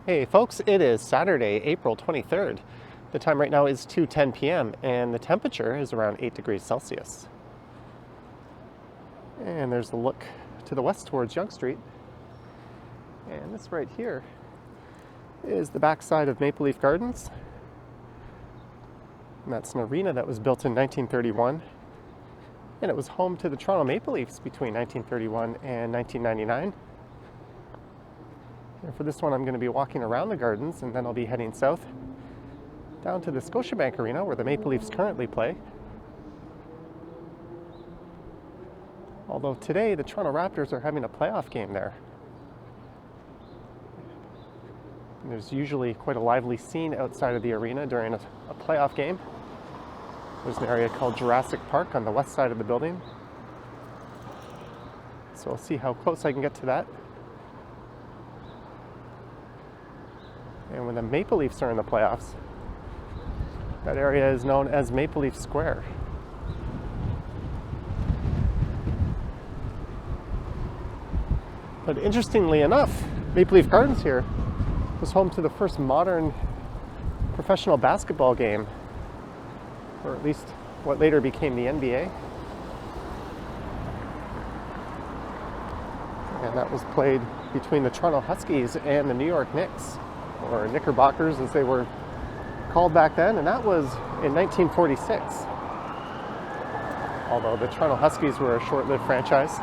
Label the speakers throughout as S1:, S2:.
S1: Hey folks, it is Saturday, April 23rd. The time right now is 2:10 p.m. and the temperature is around 8 degrees Celsius. And there's a look to the west towards Yonge Street. And this right here is the backside of Maple Leaf Gardens. And that's an arena that was built in 1931. And it was home to the Toronto Maple Leafs between 1931 and 1999. And for this one, I'm going to be walking around the gardens, and then I'll be heading south down to the Scotiabank Arena where the Maple Leafs currently play. Although today, the Toronto Raptors are having a playoff game there. And there's usually quite a lively scene outside of the arena during a playoff game. There's an area called Jurassic Park on the west side of the building. So I'll see how close I can get to that. And when the Maple Leafs are in the playoffs, that area is known as Maple Leaf Square. But interestingly enough, Maple Leaf Gardens here was home to the first modern professional basketball game, or at least what later became the NBA. And that was played between the Toronto Huskies and the New York Knicks, or Knickerbockers as they were called back then, and that was in 1946. Although the Toronto Huskies were a short-lived franchise.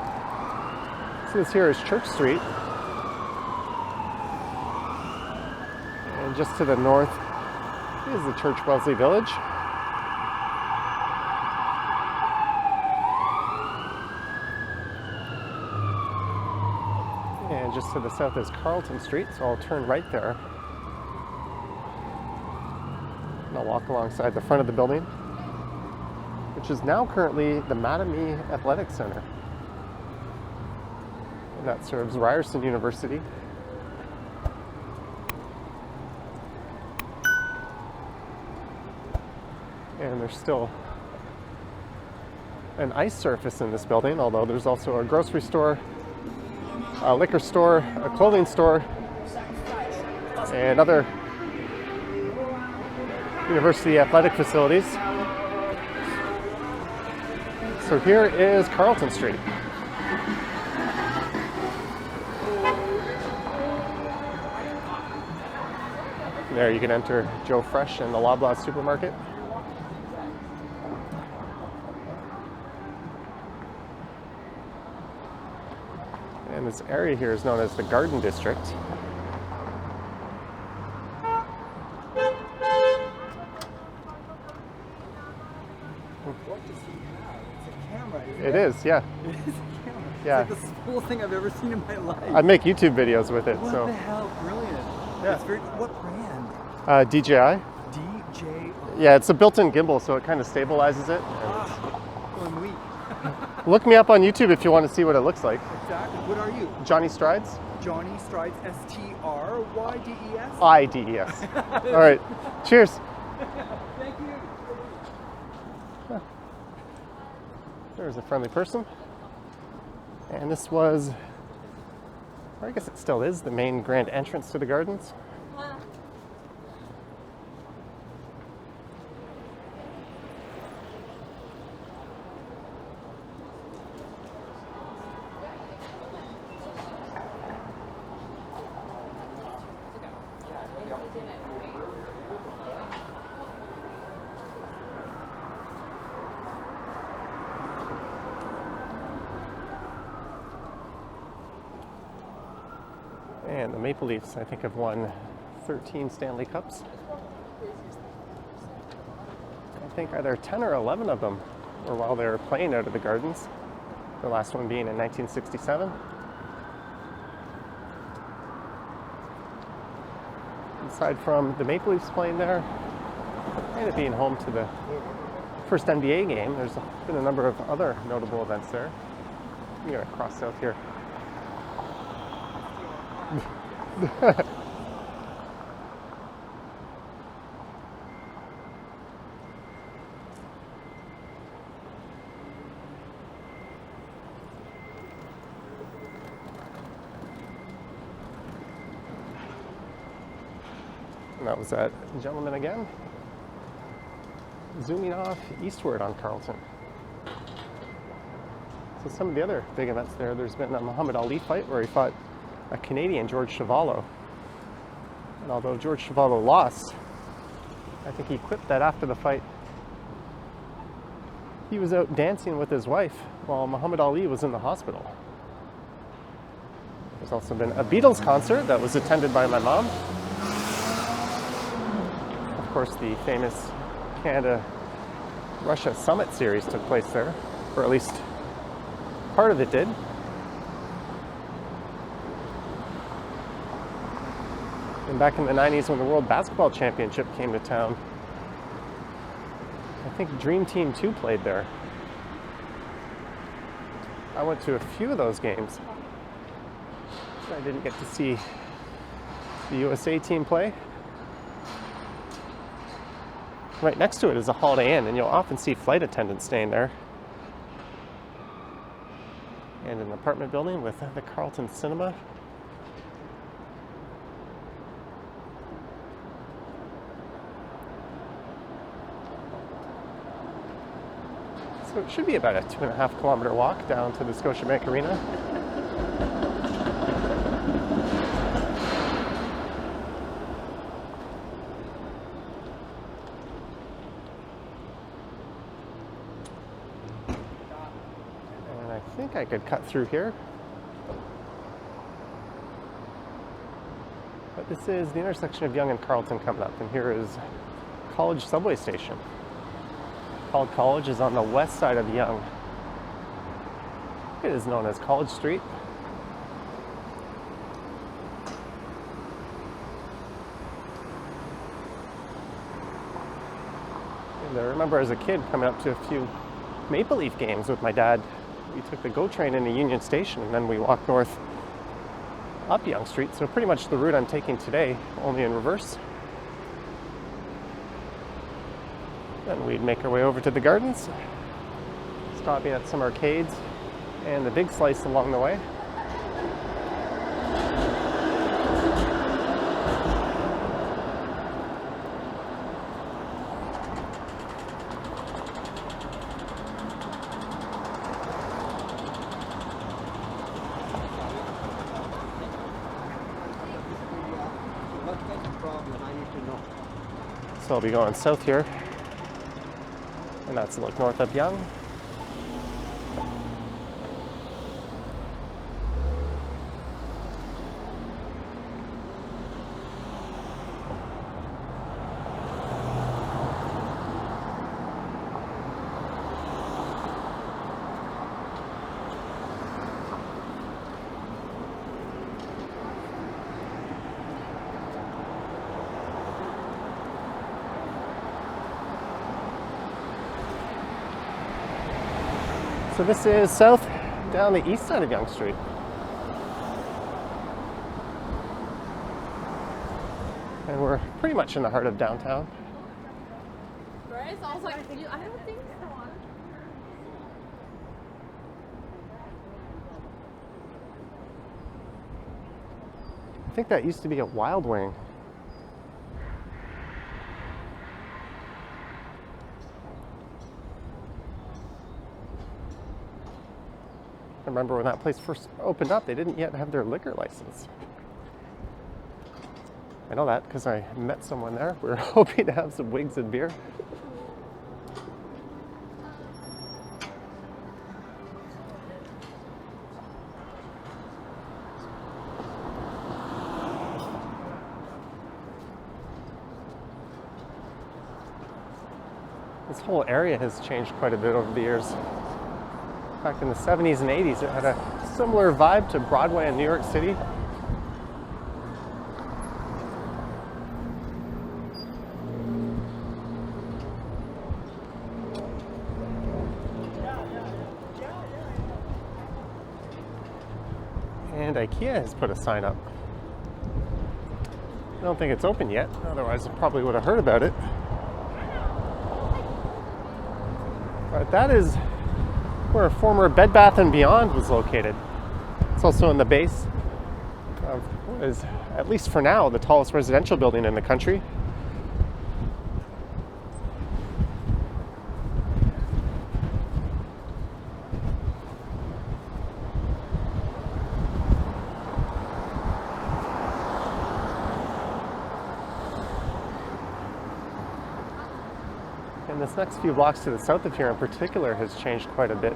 S1: So this here is Church Street. And just to the north is the Church Wellesley Village. And just to the south is Carlton Street, so I'll turn right there. And I'll walk alongside the front of the building, which is now currently the Mattamy Athletic Center. And that serves Ryerson University. And there's still an ice surface in this building, although there's also a grocery store, a liquor store, a clothing store, and other university athletic facilities. So here is Carlton Street. There you can enter Joe Fresh and the Loblaw supermarket. And this area here is known as the Garden District. It is, yeah.
S2: It is a camera.
S1: Yeah.
S2: It's like the coolest thing I've ever seen in my life.
S1: I make YouTube videos with it.
S2: What
S1: so.
S2: the hell? Brilliant.
S1: Yeah.
S2: It's very, what brand?
S1: DJI.
S2: DJI.
S1: Yeah, it's a built-in gimbal, so it kind of stabilizes it.
S2: Going weak.
S1: Look me up on YouTube if you want to see what it looks like.
S2: Exactly. What are you?
S1: Johnny Strides.
S2: Johnny Strides. STRYDES.
S1: IDES. All right. Cheers.
S2: Thank you.
S1: There's a friendly person. And this was, or I guess it still is, the main grand entrance to the gardens. And the Maple Leafs, I think, have won 13 Stanley Cups. I think either 10 or 11 of them were while they were playing out of the gardens. The last one being in 1967. Aside from the Maple Leafs playing there, and it being home to the first NBA game, there's been a number of other notable events there. I'm going to cross south here. And that was that gentleman again, zooming off eastward on Carlton. So some of the other big events there, there's been a Muhammad Ali fight where he fought a Canadian, George Chuvalo. And although George Chuvalo lost, I think he quipped that after the fight, he was out dancing with his wife while Muhammad Ali was in the hospital. There's also been a Beatles concert that was attended by my mom. Of course, the famous Canada-Russia Summit Series took place there, or at least part of it did. And back in the 90s when the World Basketball Championship came to town, I think Dream Team 2 played there. I went to a few of those games. I didn't get to see the USA team play. Right next to it is a Holiday Inn, and you'll often see flight attendants staying there. And an apartment building with the Carlton Cinema. So it should be about a 2.5 kilometer walk down to the Scotiabank Arena. And I think I could cut through here. But this is the intersection of Yonge and Carlton coming up, and here is College subway station. College is on the west side of Yonge. It is known as College Street. And I remember as a kid coming up to a few Maple Leaf games with my dad. We took the GO train into Union Station and then we walked north up Yonge Street. So pretty much the route I'm taking today, only in reverse. Then we'd make our way over to the gardens, stopping at some arcades, and the Big Slice along the way. So I'll be going south here. And that's a look north up Yonge. So this is south down the east side of Yonge Street. And we're pretty much in the heart of downtown.
S3: Right? So I was like, I don't think so.
S1: I think that used to be a Wild Wing. I remember when that place first opened up, they didn't yet have their liquor license. I know that because I met someone there. We were hoping to have some wigs and beer. This whole area has changed quite a bit over the years. Back in the 70s and 80s, it had a similar vibe to Broadway in New York City. And IKEA has put a sign up. I don't think it's open yet, otherwise I probably would have heard about it. But that is where a former Bed Bath & Beyond was located. It's also in the base what is, at least for now, the tallest residential building in the country. And this next few blocks to the south of here in particular has changed quite a bit.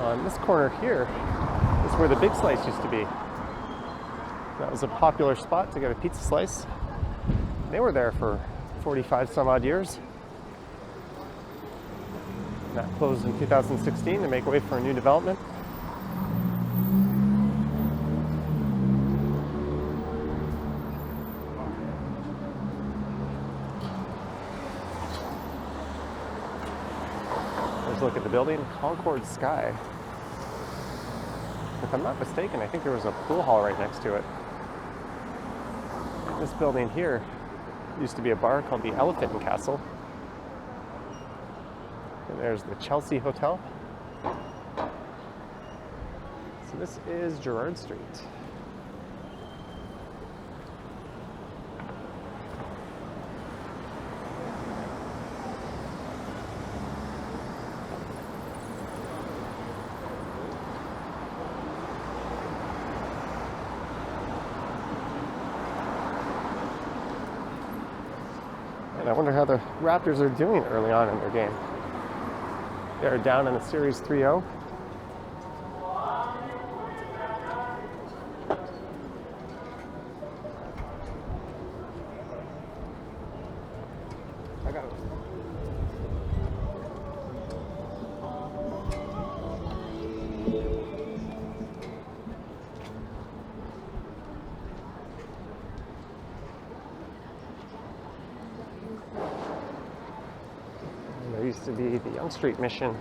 S1: On this corner here is where the Big Slice used to be. That was a popular spot to get a pizza slice. They were there for 45 some odd years. And that closed in 2016 to make way for a new development. Let's look at the building, Concord Sky. If I'm not mistaken, I think there was a pool hall right next to it. This building here used to be a bar called the Elephant and Castle. And there's the Chelsea Hotel. So this is Gerrard Street. And I wonder how the Raptors are doing early on in their game. They're down in a series 3-0. I got it. There used to be the Yonge Street Mission.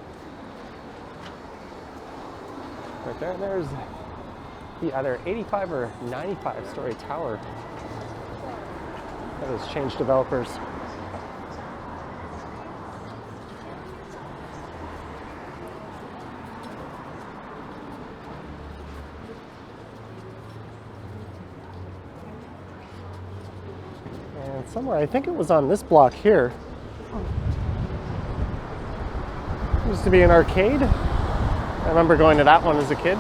S1: Right there, there's the either 85 or 95 story tower that has changed developers. And somewhere, I think it was on this block here, used to be an arcade. I remember going to that one as a kid.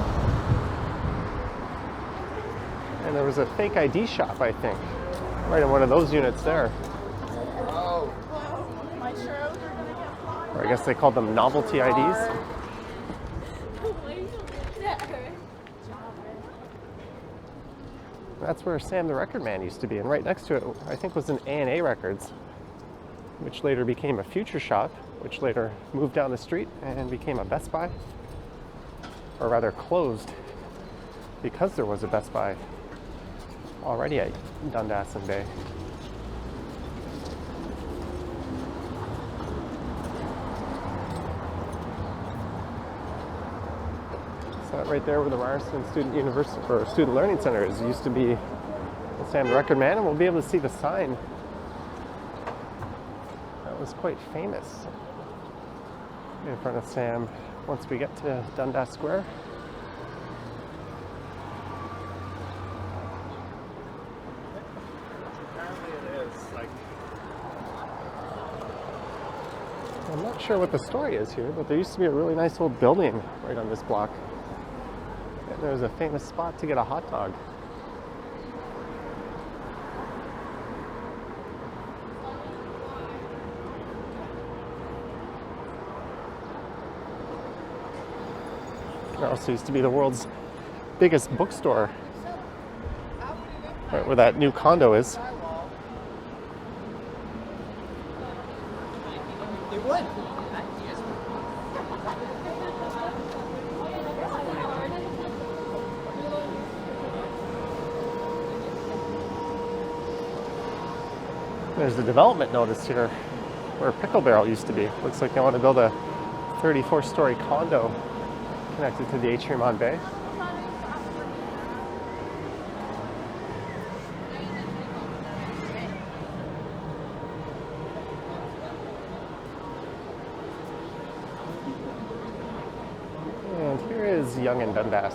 S1: And there was a fake ID shop, I think, right in one of those units there.
S3: Oh. My churros are gonna get flying.
S1: Or I guess they called them novelty IDs. That's where Sam the Record Man used to be, and right next to it, I think, was an A&A Records, which later became a Future Shop, which later moved down the street and became a Best Buy, or rather closed because there was a Best Buy already at Dundas and Bay. So that right there where the Ryerson Student University or Student Learning Center is used to be the Sam the Record Man, and we'll be able to see the sign. That was quite famous in front of Sam once we get to Dundas Square.
S2: Apparently it is. Like,
S1: I'm not sure what the story is here, but there used to be a really nice old building right on this block. And there was a famous spot to get a hot dog. There also used to be the world's biggest bookstore, right where that new condo is.
S2: it would.
S1: There's the development notice here where Pickle Barrel used to be. Looks like they want to build a 34-story condo connected to the atrium on Bay. And here is Yonge and Dundas.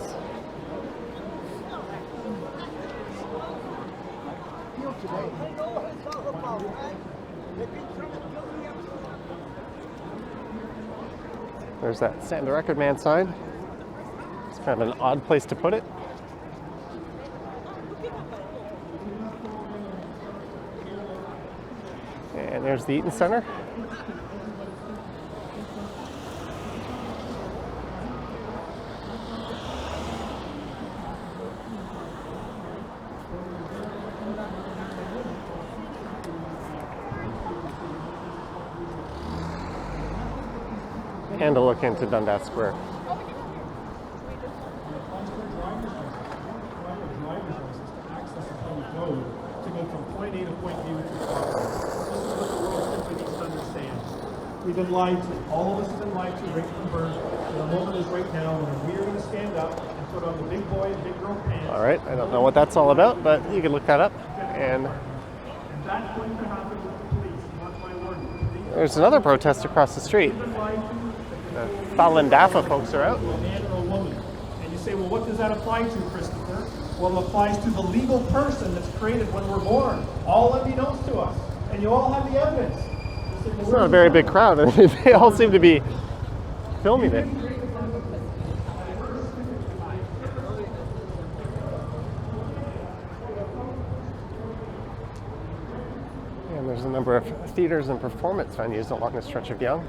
S1: There's that Stand the Record Man sign. It's kind of an odd place to put it. And there's the Eaton Center. And a look into Dundas Square.
S4: To go from point A to point B with your car. This is what the world simply needs to understand. We've been lied to. All of us have been lied to right from birth. And the moment is right now when we're going to stand up and put on the big boy and big girl pants.
S1: All right, I don't know what that's all about, but you can look that up. And
S4: that's going to happen with the police. Mark my word.
S1: there's another protest across the street. The Falun Dafa folks are out.
S4: A man or a woman. And you say, well, what does that apply to, Christopher? Well, it applies to the legal person that's created when we're born, all unbeknownst to us. And you all have the evidence.
S1: It's not a very big crowd. They all seem to be filming it. And there's a number of theaters and performance venues along the stretch of Yonge.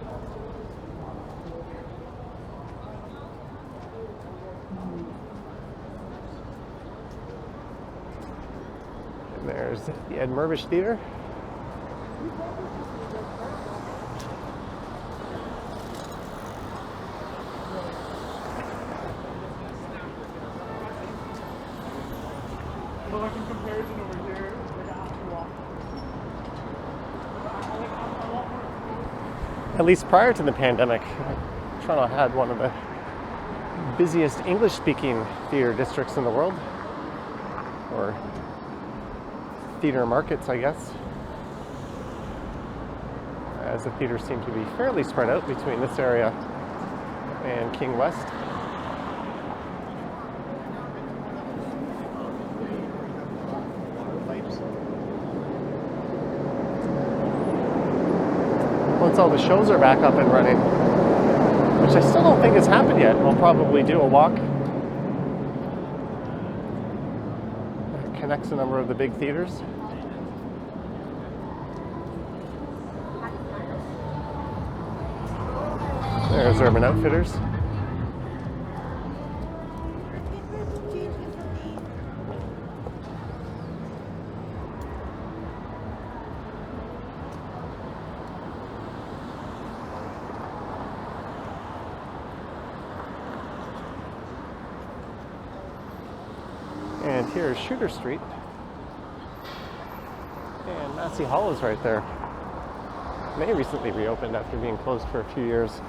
S1: And there's the Ed Mirvish Theater.
S4: Well, like in comparison over here, we're gonna have to walk.
S1: At least prior to the pandemic, Toronto had one of the busiest English-speaking theater districts in the world, or theater markets, I guess, as the theaters seem to be fairly spread out between this area and King West. Once all the shows are back up and running, which I still don't think has happened yet, we'll probably do a walk that connects a number of the big theaters. There's Urban Outfitters. And here's Shooter Street. And Massey Hall is right there. They recently reopened after being closed for a few years.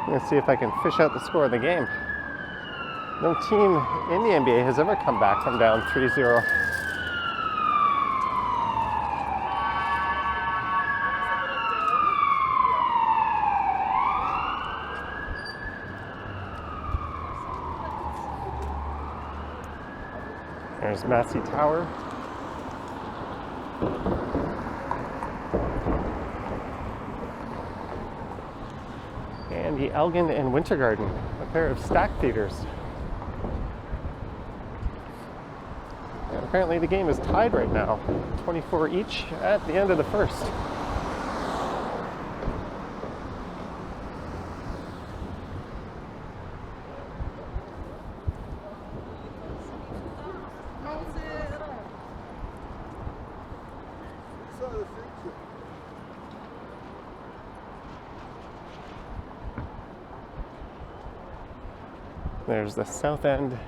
S1: Let's see if I can fish out the score of the game. No team in the NBA has ever come back from down 3-0. There's Massey Tower. And the Elgin and Winter Garden, a pair of stacked theaters. And apparently the game is tied right now, 24 each at the end of the first. There's the south end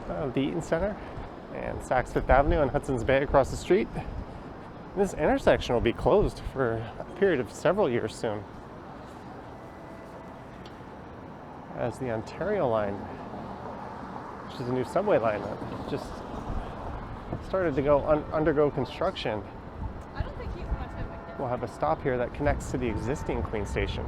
S1: of the Eaton Center and Saks Fifth Avenue and Hudson's Bay across the street. This intersection will be closed for a period of several years soon, as the Ontario line, which is a new subway line that just started to undergo construction,
S3: I don't think he's much of a kid.
S1: will have a stop here that connects to the existing Queen Station.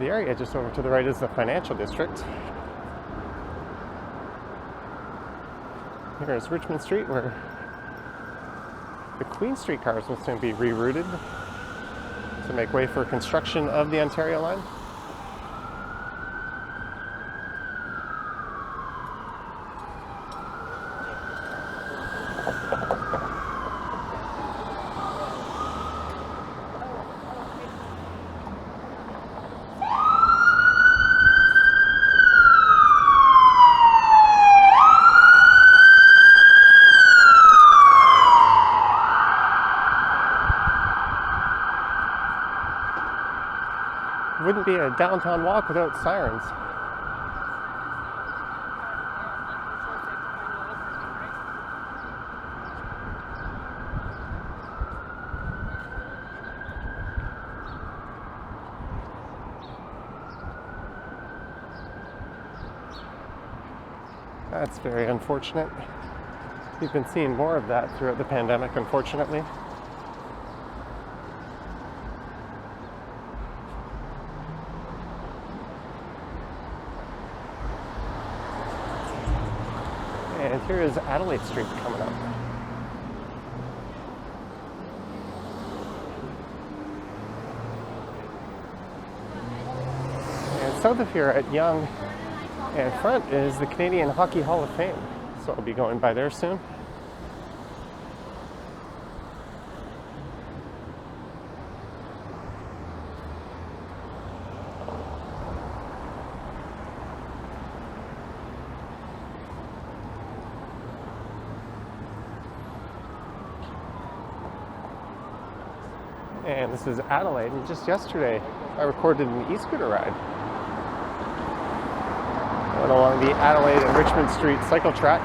S1: The area just over to the right is the financial district. Here is Richmond Street, where the Queen Street cars will soon be rerouted to make way for construction of the Ontario line. Wouldn't be a downtown walk without sirens. That's very unfortunate. We've been seeing more of that throughout the pandemic, unfortunately. And here is Adelaide Street coming up. And south of here at Yonge and front is the Canadian Hockey Hall of Fame. So I'll be going by there soon. And this is Adelaide, and just yesterday I recorded an e-scooter ride. I went along the Adelaide and Richmond Street cycle track.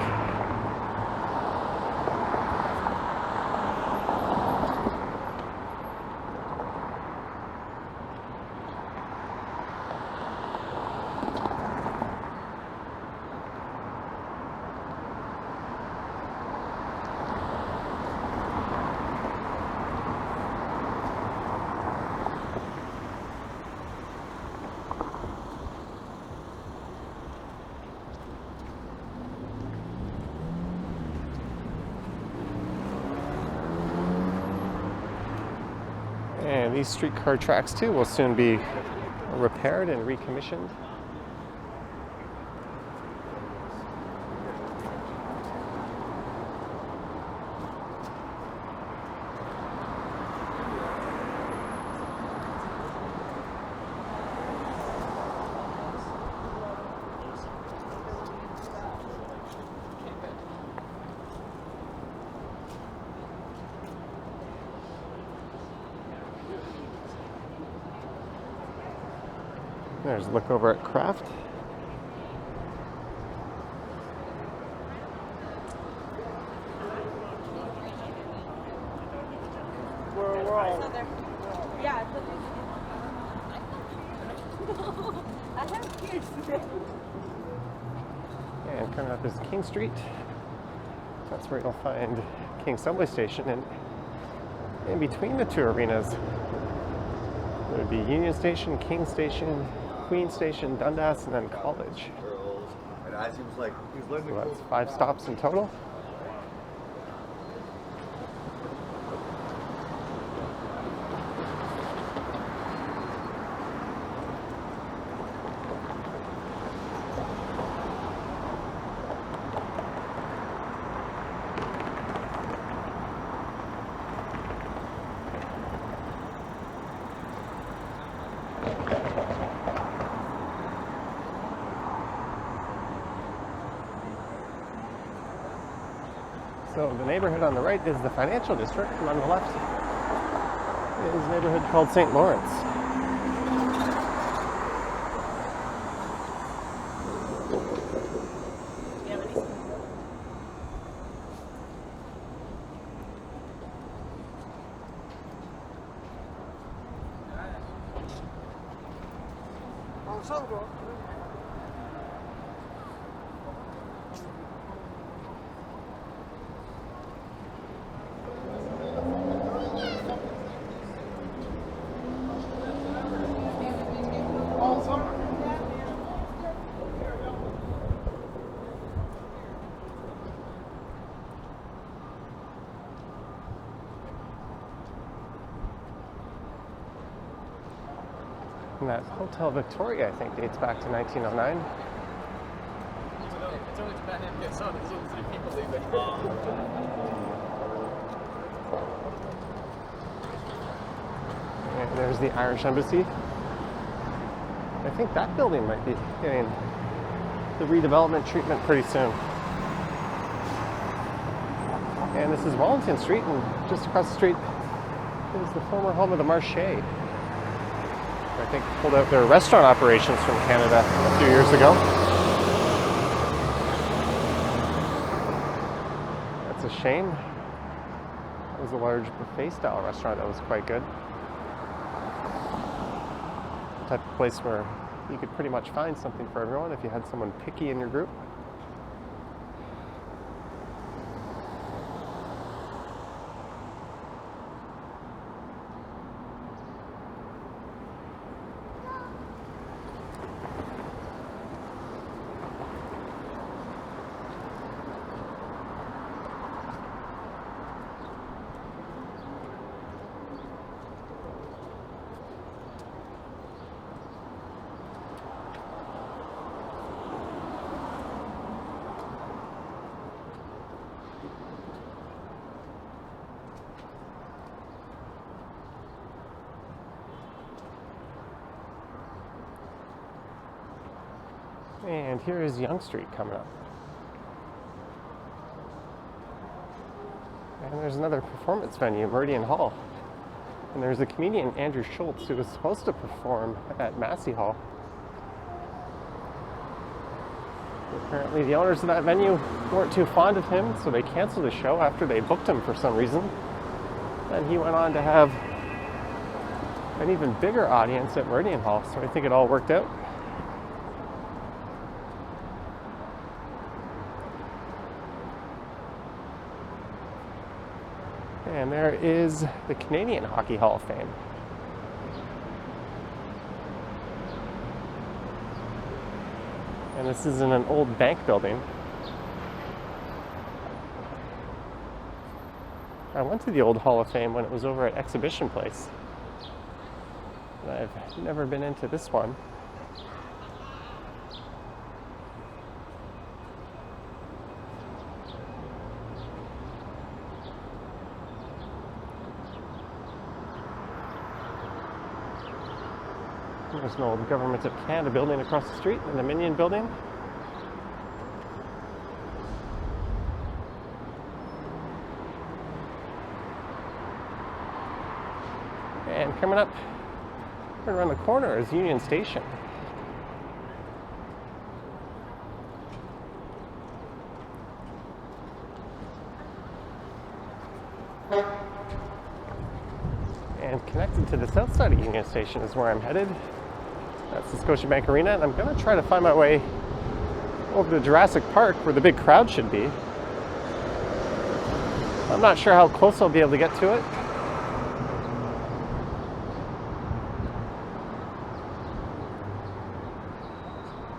S1: And these streetcar tracks too will soon be repaired and recommissioned. There's a look over at Craft.
S3: Yeah, I have kids.
S1: And coming up is King Street. That's where you'll find King Subway Station, and in between the two arenas there would be Union Station, King Station, Queen Station, Dundas, and then College.
S2: And as he was like, he was letting
S1: So that's 5 stops in total. So the neighborhood on the right is the financial district, and on the left is a neighborhood called St. Lawrence. And that Hotel Victoria, I think, dates back to 1909.
S5: It's only to let him get sun, as long as people leave it.
S1: And there's the Irish Embassy. I think that building might be getting the redevelopment treatment pretty soon. And this is Wellington Street, and just across the street is the former home of the Marché. I think pulled out their restaurant operations from Canada a few years ago. That's a shame. It was a large buffet-style restaurant that was quite good. The type of place where you could pretty much find something for everyone if you had someone picky in your group. And here is Yonge Street coming up. And there's another performance venue, Meridian Hall. And there's a comedian, Andrew Schultz, who was supposed to perform at Massey Hall. Apparently the owners of that venue weren't too fond of him, so they canceled the show after they booked him for some reason. And he went on to have an even bigger audience at Meridian Hall, so I think it all worked out. And there is the Canadian Hockey Hall of Fame. And this is in an old bank building. I went to the old Hall of Fame when it was over at Exhibition Place. And I've never been into this one. There's an old Government of Canada building across the street, the Dominion building. And coming up right around the corner is Union Station. And connected to the south side of Union Station is where I'm headed. That's the Scotiabank Arena, and I'm going to try to find my way over to Jurassic Park, where the big crowd should be. I'm not sure how close I'll be able to get to it.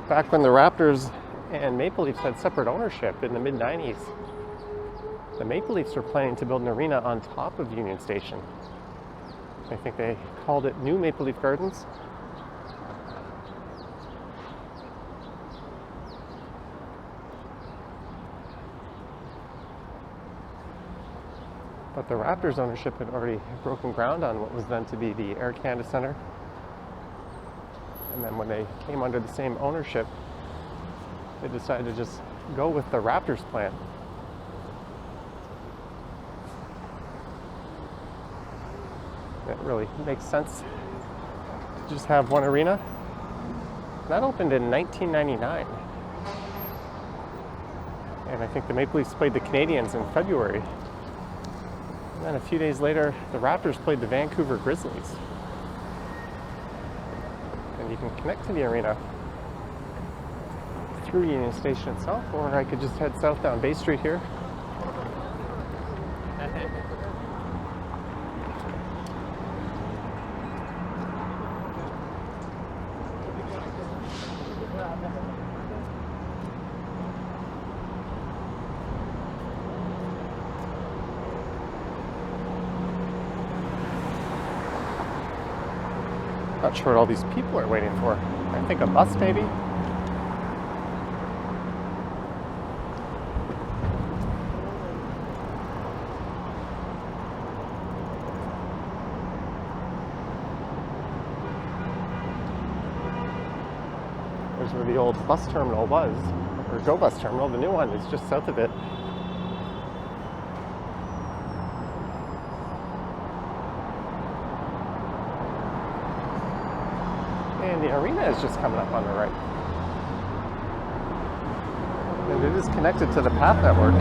S1: Back when the Raptors and Maple Leafs had separate ownership in the mid-90s, the Maple Leafs were planning to build an arena on top of Union Station. I think they called it New Maple Leaf Gardens. But the Raptors ownership had already broken ground on what was then to be the Air Canada Centre. And then when they came under the same ownership, they decided to just go with the Raptors plan. It really makes sense to just have one arena. That opened in 1999. And I think the Maple Leafs played the Canadiens in February. And then a few days later, the Raptors played the Vancouver Grizzlies. And you can connect to the arena through Union Station itself, or I could just head south down Bay Street here. Not sure what all these people are waiting for. I think a bus, maybe. There's where the old bus terminal was, or Go Bus Terminal. The new one is just south of it. And the arena is just coming up on the right. And it is connected to the path network.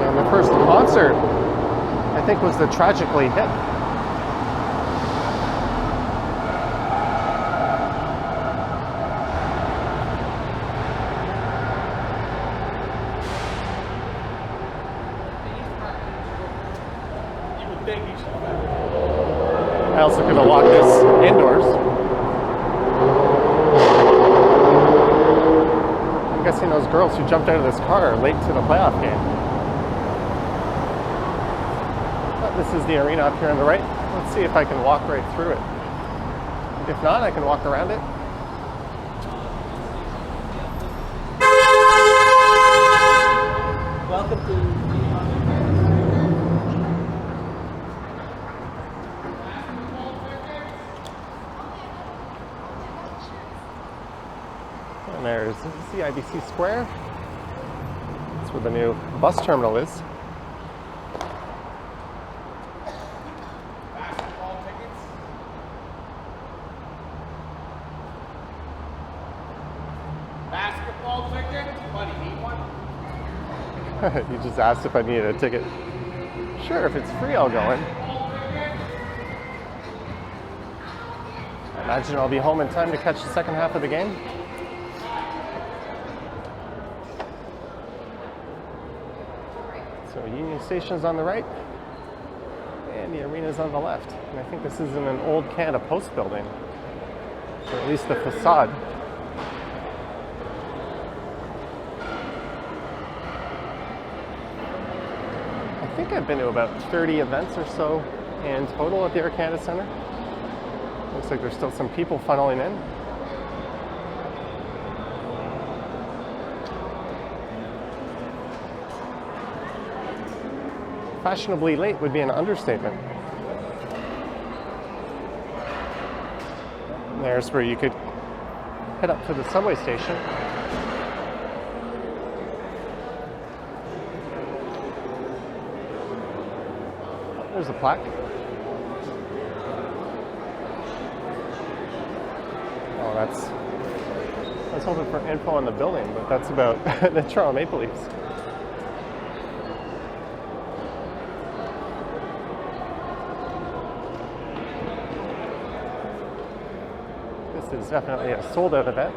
S1: And the first concert, I think, was the Tragically Hip. I also could have walked this indoors. I'm guessing those girls who jumped out of this car are late to the playoff game. But this is the arena up here on the right. Let's see if I can walk right through it. If not, I can walk around it.
S6: Welcome to
S1: And there's CIBC Square. That's where the new bus terminal is.
S5: Basketball tickets. Basketball tickets? Buddy, need one?
S1: You just asked if I needed a ticket. Sure, if it's free, I'll go in. I imagine I'll be home in time to catch the second half of the game. So Union Station's on the right, and the arena's on the left. And I think this is in an old Canada Post building, or at least the facade. I think I've been to about 30 events or so in total at the Air Canada Centre. Looks like there's still some people funneling in. Fashionably late would be an understatement. And there's where you could head up to the subway station. There's a plaque. Oh, I was hoping for info on the building, but that's about the Toronto Maple Leafs. This is definitely a sold-out event.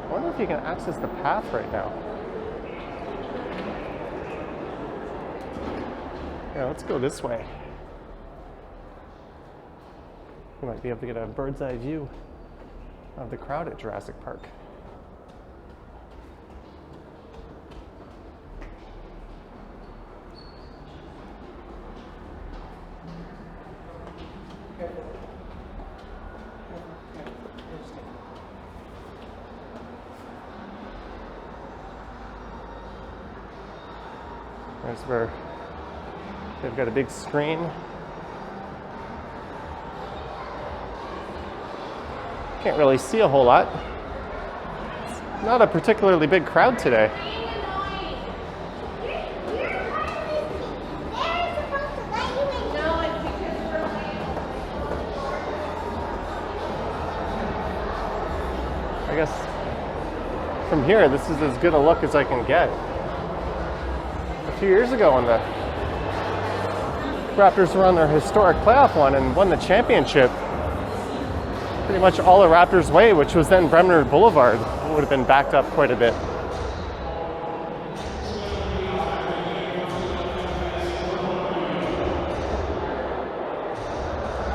S1: I wonder if you can access the path right now. Yeah, let's go this way. You might be able to get a bird's eye view of the crowd at Jurassic Park. There's where They've got a big screen. Can't really see a whole lot. It's not a particularly big crowd today. I guess from here, this is as good a look as I can get. A few years ago when the Raptors were on their historic playoff run and won the championship, pretty much all the Raptors' way, which was then Bremner Boulevard, would have been backed up quite a bit.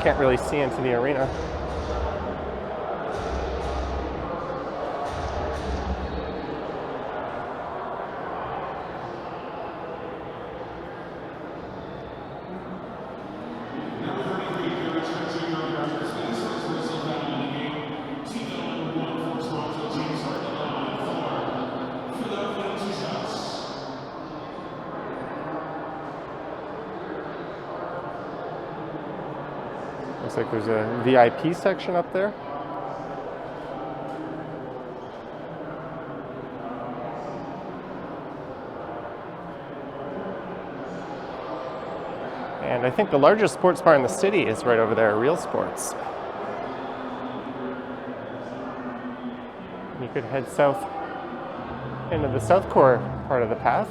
S1: Can't really see into the arena. Looks like there's a VIP section up there. And I think the largest sports bar in the city is right over there, Real Sports. You could head south into the South Core part of the path.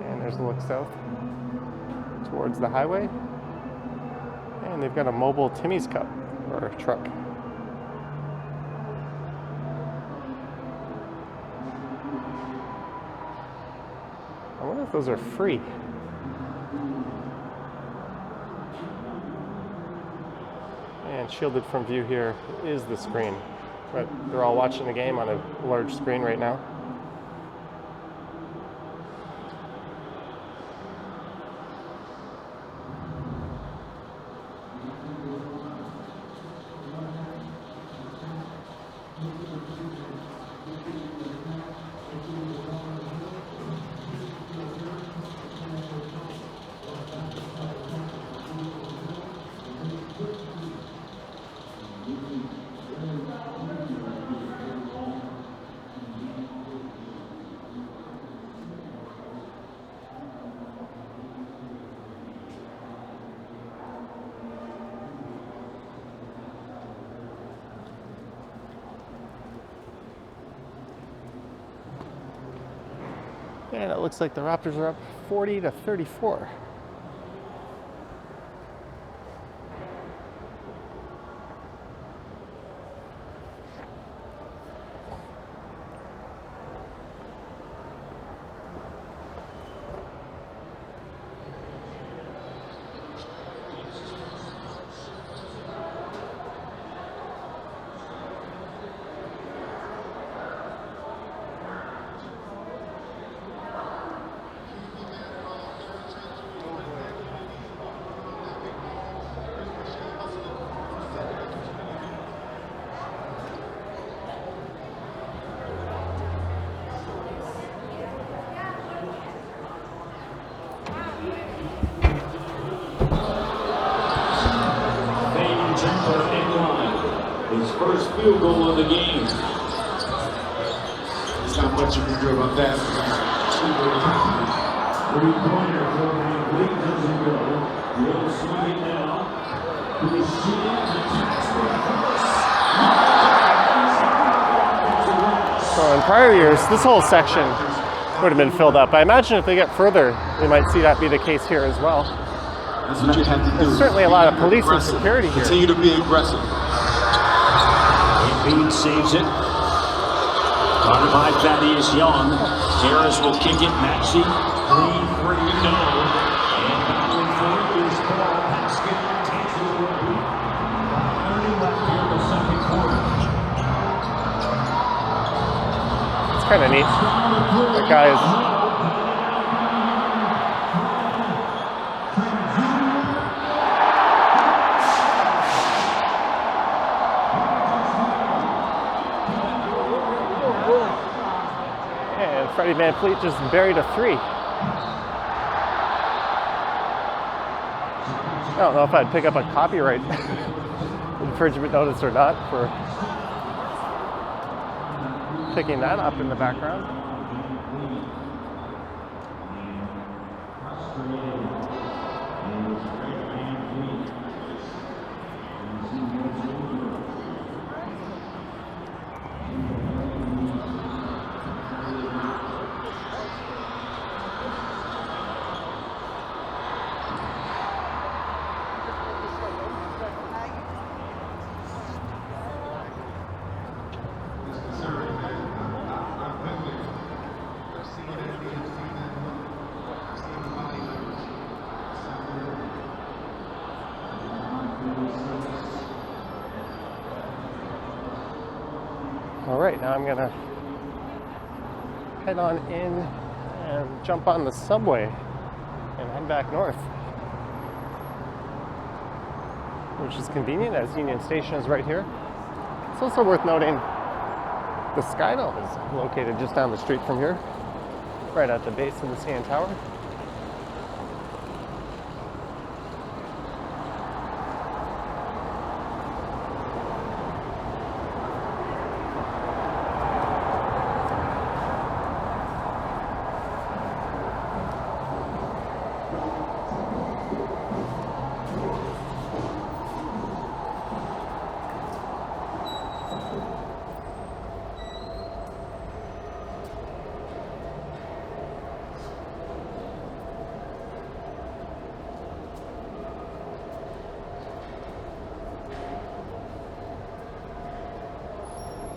S1: And there's a look south towards the highway. And they've got a mobile Timmy's Cup, or truck. I wonder if those are free. And shielded from view here is the screen. But they're all watching the game on a large screen right now. And it looks like the Raptors are up 40-34.
S6: His first field goal of the game. There's not much you can do about that. Three-pointer for the lead doesn't go. Will swing it now. He's shooting and attacks for
S1: So in prior years, this whole section would have been filled up. I imagine if they get further, they might see that be the case here as well.
S6: That's what you have to do.
S1: There's certainly a lot of police and security here.
S6: Continue to be aggressive.
S7: Embiid saves it. Guarded by Thaddeus Young. Harris will kick it. Maxey. 3-3, no. And battling for it is Paul Pascal. Tangible will be 30 left here in the second quarter.
S1: It's kind of neat. That guy is Freddie Van Fleet just buried a three. I don't know if I'd pick up a copyright infringement notice or not for picking that up in the background. All right, now I'm gonna head on in and jump on the subway and head back north, which is convenient as Union Station is right here. It's also worth noting the Skydome is located just down the street from here, right at the base of the CN Tower.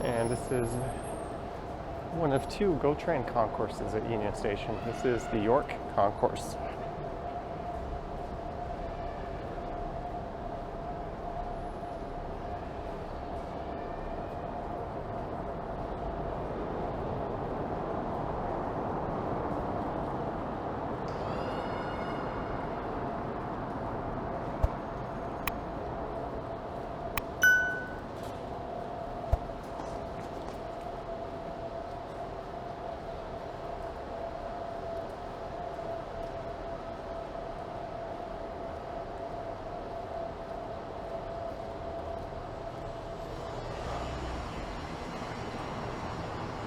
S1: And this is one of two GO train concourses at Union Station. This is the York Concourse.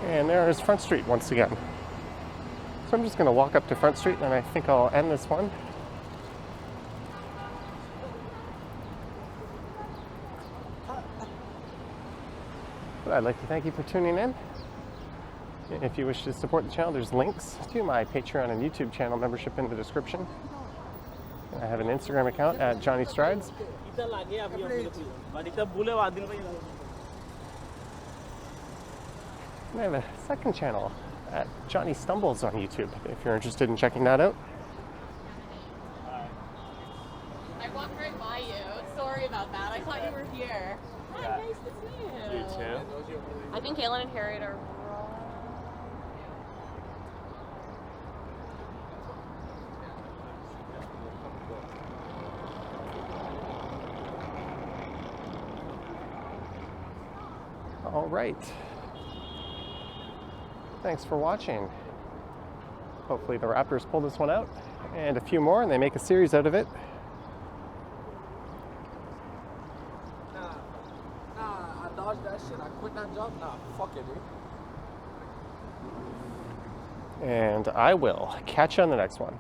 S1: And there is Front Street once again. So I'm just going to walk up to Front Street and I think I'll end this one. But I'd like to thank you for tuning in. If you wish to support the channel, there's links to my Patreon and YouTube channel membership in the description. I have an Instagram account at Johnny Strides. And I have a second channel at Johnny Stumbles on YouTube, if you're interested in checking that out.
S3: I walked right by you. Sorry about that. I thought you were here. Hi, nice to see you.
S1: You too.
S3: I think Kaylin and Harriet are
S1: All right. Thanks for watching. Hopefully the Raptors pull this one out and a few more and they make a series out of it.
S5: Nah, I dodged that shit. I quit that job. Nah, fuck it, dude.
S1: And I will catch you on the next one.